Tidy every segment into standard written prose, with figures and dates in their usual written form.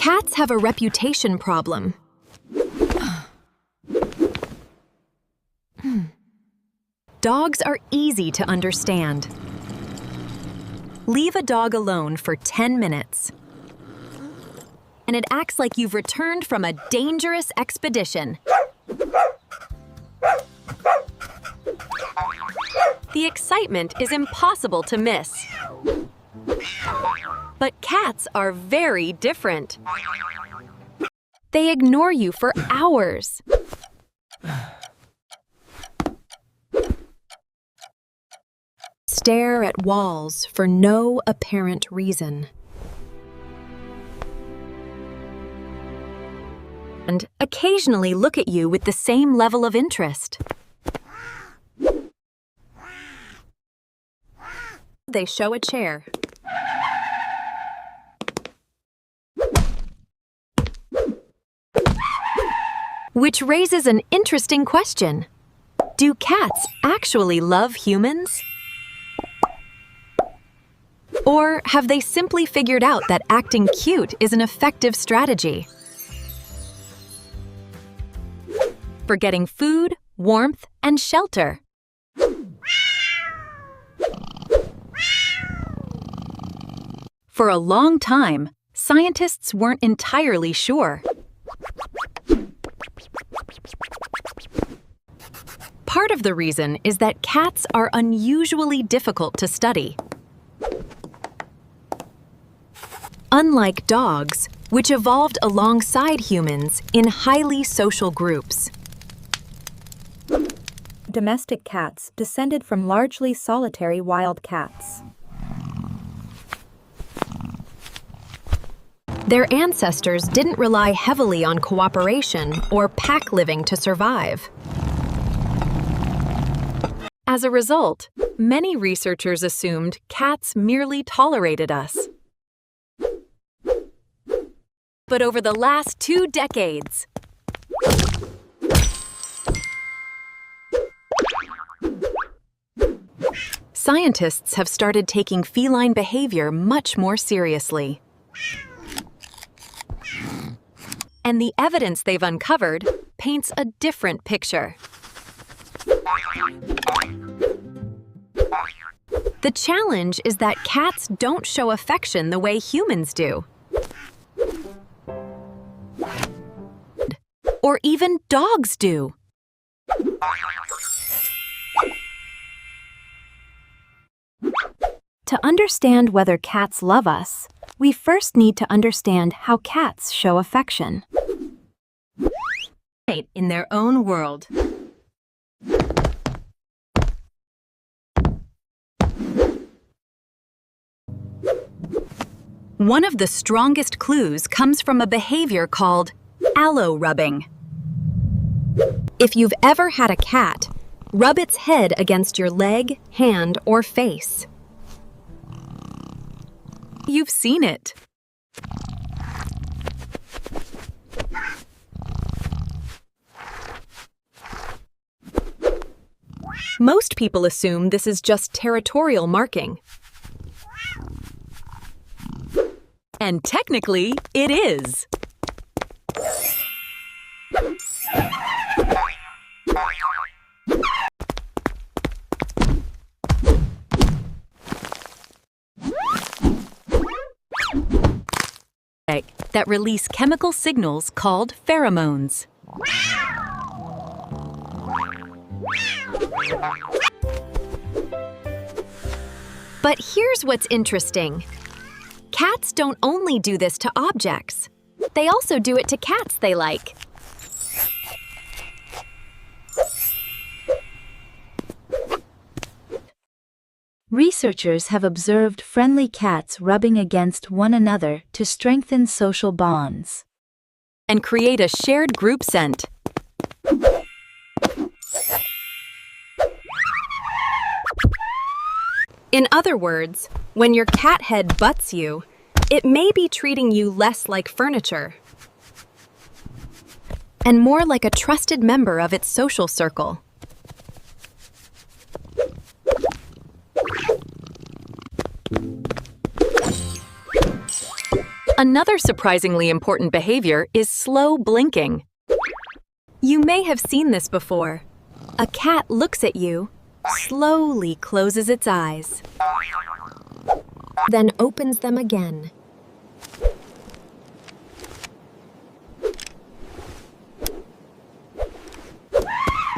Cats have a reputation problem. Dogs are easy to understand. Leave a dog alone for 10 minutes, and it acts like you've returned from a dangerous expedition. The excitement is impossible to miss. But cats are very different. They ignore you for hours. Stare at walls for no apparent reason. And occasionally look at you with the same level of interest. They show a chair. Which raises an interesting question. Do cats actually love humans? Or have they simply figured out that acting cute is an effective strategy? For getting food, warmth, and shelter. For a long time, scientists weren't entirely sure. Part of the reason is that cats are unusually difficult to study. Unlike dogs, which evolved alongside humans in highly social groups. Domestic cats descended from largely solitary wild cats. Their ancestors didn't rely heavily on cooperation or pack living to survive. As a result, many researchers assumed cats merely tolerated us. But over the last 2 decades, scientists have started taking feline behavior much more seriously. And the evidence they've uncovered paints a different picture. The challenge is that cats don't show affection the way humans do. Or even dogs do. To understand whether cats love us, we first need to understand how cats show affection. In their own world. One of the strongest clues comes from a behavior called aloe rubbing. If you've ever had a cat, rub its head against your leg, hand, or face. You've seen it. Most people assume this is just territorial marking. And technically, it is. That release chemical signals called pheromones. But here's what's interesting. Cats don't only do this to objects. They also do it to cats they like. Researchers have observed friendly cats rubbing against one another to strengthen social bonds and create a shared group scent. In other words, when your cat head butts you, it may be treating you less like furniture and more like a trusted member of its social circle. Another surprisingly important behavior is slow blinking. You may have seen this before. A cat looks at you, slowly closes its eyes, then opens them again.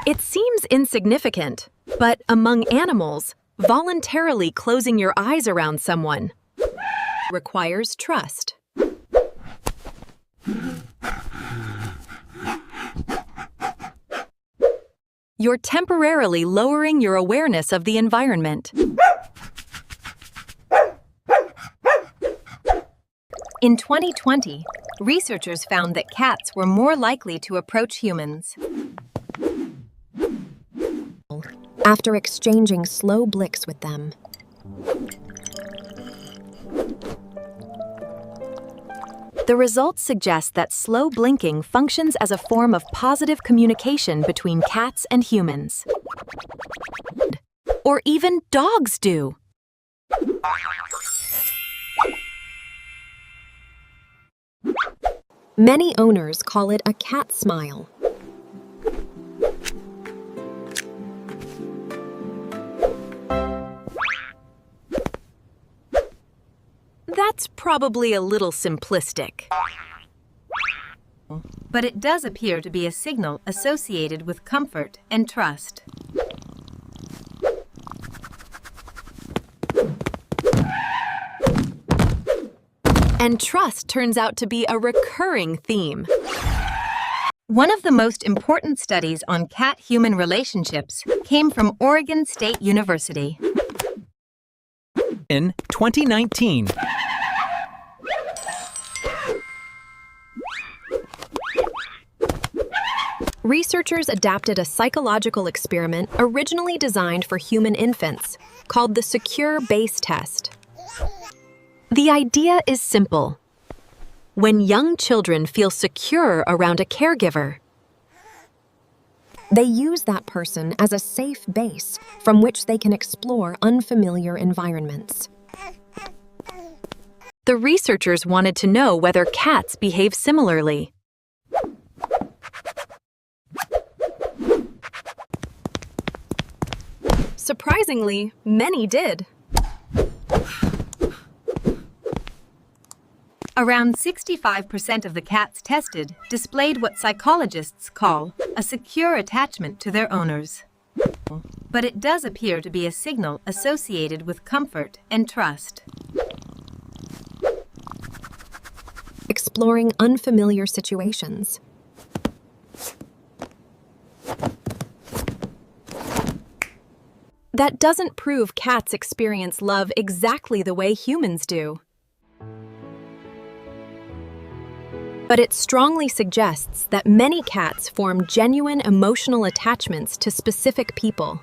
It seems insignificant, but among animals, voluntarily closing your eyes around someone requires trust. You're temporarily lowering your awareness of the environment. In 2020, researchers found that cats were more likely to approach humans after exchanging slow blicks with them. The results suggest that slow blinking functions as a form of positive communication between cats and humans. Or even dogs do. Many owners call it a cat smile. That's probably a little simplistic. But it does appear to be a signal associated with comfort and trust. And trust turns out to be a recurring theme. One of the most important studies on cat-human relationships came from Oregon State University. In 2019, researchers adapted a psychological experiment originally designed for human infants, called the Secure Base Test. The idea is simple. When young children feel secure around a caregiver, they use that person as a safe base from which they can explore unfamiliar environments. The researchers wanted to know whether cats behave similarly. Surprisingly, many did. Around 65% of the cats tested displayed what psychologists call a secure attachment to their owners. But it does appear to be a signal associated with comfort and trust. Exploring unfamiliar situations. That doesn't prove cats experience love exactly the way humans do. But it strongly suggests that many cats form genuine emotional attachments to specific people.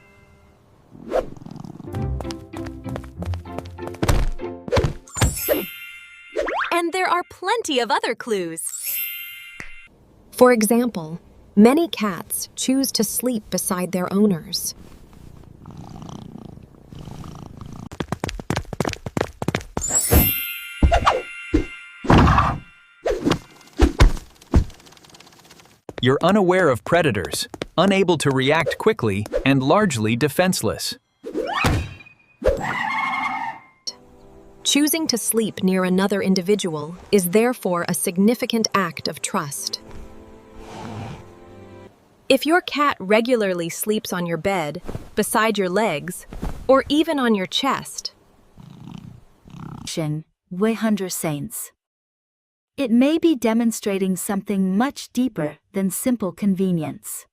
And there are plenty of other clues. For example, many cats choose to sleep beside their owners. you're unaware of predators, unable to react quickly, and largely defenseless. Choosing to sleep near another individual is therefore a significant act of trust. If your cat regularly sleeps on your bed, beside your legs, or even on your chest, 100 saints. It may be demonstrating something much deeper than simple convenience.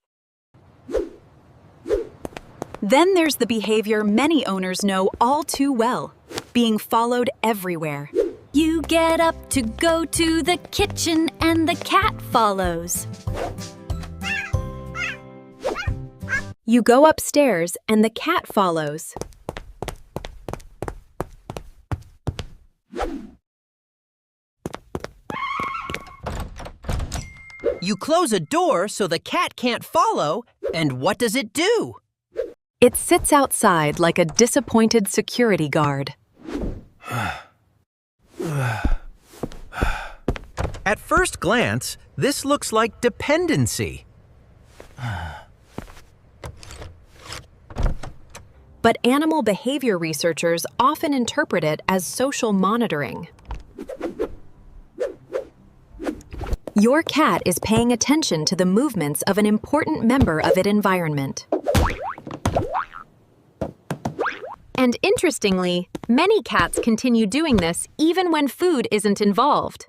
then there's the behavior many owners know all too well, being followed everywhere. You get up to go to the kitchen and the cat follows. You go upstairs and the cat follows. You close a door so the cat can't follow, and what does it do? It sits outside like a disappointed security guard. At first glance, this looks like dependency. But animal behavior researchers often interpret it as social monitoring. Your cat is paying attention to the movements of an important member of its environment. And interestingly, many cats continue doing this even when food isn't involved.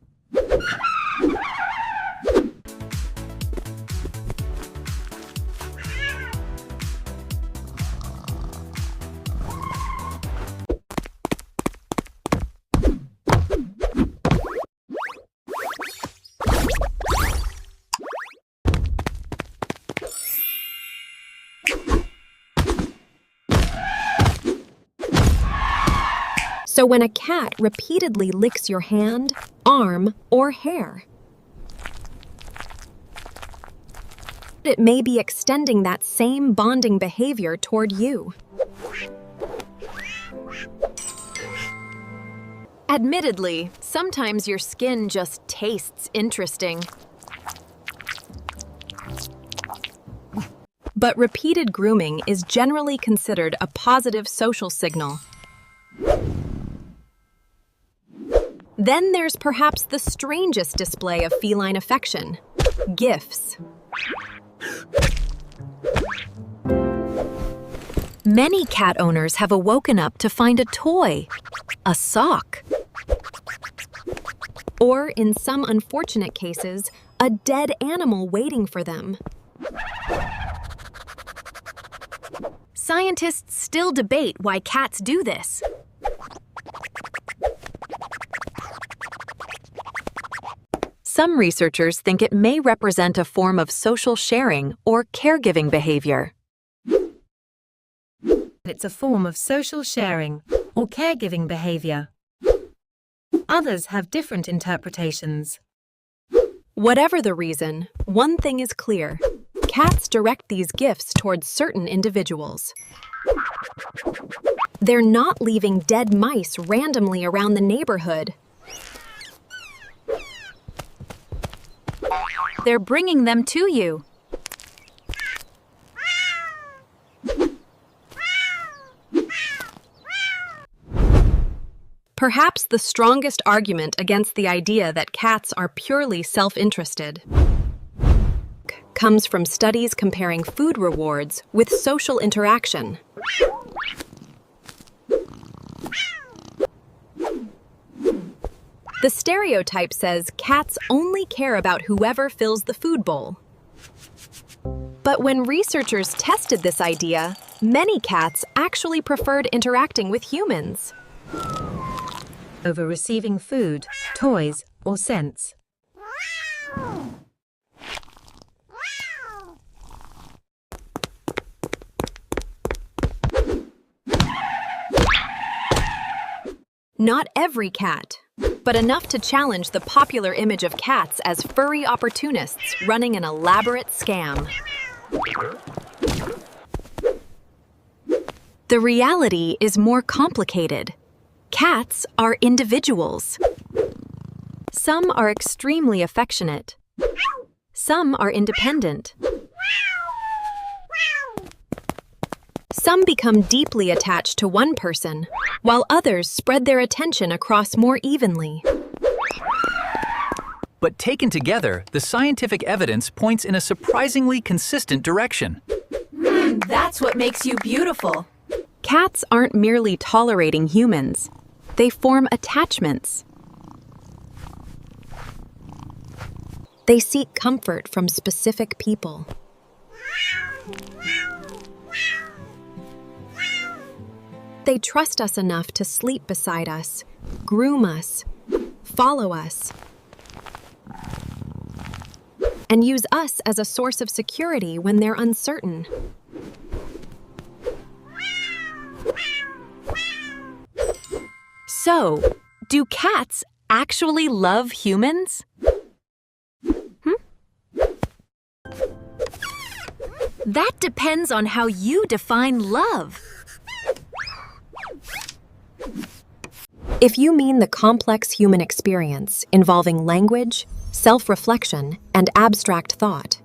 So when a cat repeatedly licks your hand, arm, or hair, it may be extending that same bonding behavior toward you. Admittedly, sometimes your skin just tastes interesting. But repeated grooming is generally considered a positive social signal. Then there's perhaps the strangest display of feline affection: gifts. Many cat owners have awoken up to find a toy, a sock, or in some unfortunate cases, a dead animal waiting for them. Scientists still debate why cats do this. Some researchers think it may represent a form of social sharing or caregiving behavior. It's a form of social sharing or caregiving behavior. Others have different interpretations. Whatever the reason, one thing is clear: cats direct these gifts towards certain individuals. They're not leaving dead mice randomly around the neighborhood. They're bringing them to you. Perhaps the strongest argument against the idea that cats are purely self-interested comes from studies comparing food rewards with social interaction. The stereotype says cats only care about whoever fills the food bowl. But when researchers tested this idea, many cats actually preferred interacting with humans over receiving food, toys, or scents. Not every cat, but enough to challenge the popular image of cats as furry opportunists running an elaborate scam. The reality is more complicated. Cats are individuals. Some are extremely affectionate. Some are independent. Some become deeply attached to one person, while others spread their attention across more evenly. But taken together, the scientific evidence points in a surprisingly consistent direction. That's what makes you beautiful. Cats aren't merely tolerating humans. They form attachments. They seek comfort from specific people. They trust us enough to sleep beside us, groom us, follow us, and use us as a source of security when they're uncertain. So, do cats actually love humans? That depends on how you define love. If you mean the complex human experience involving language, self-reflection, and abstract thought,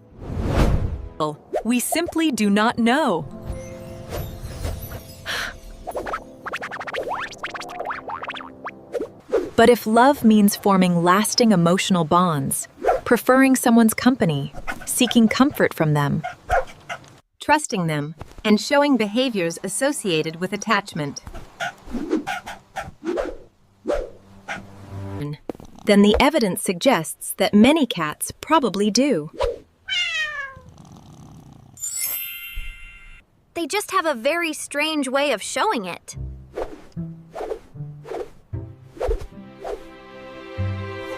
we simply do not know. but if love means forming lasting emotional bonds, preferring someone's company, seeking comfort from them, trusting them, and showing behaviors associated with attachment, then the evidence suggests that many cats probably do. They just have a very strange way of showing it.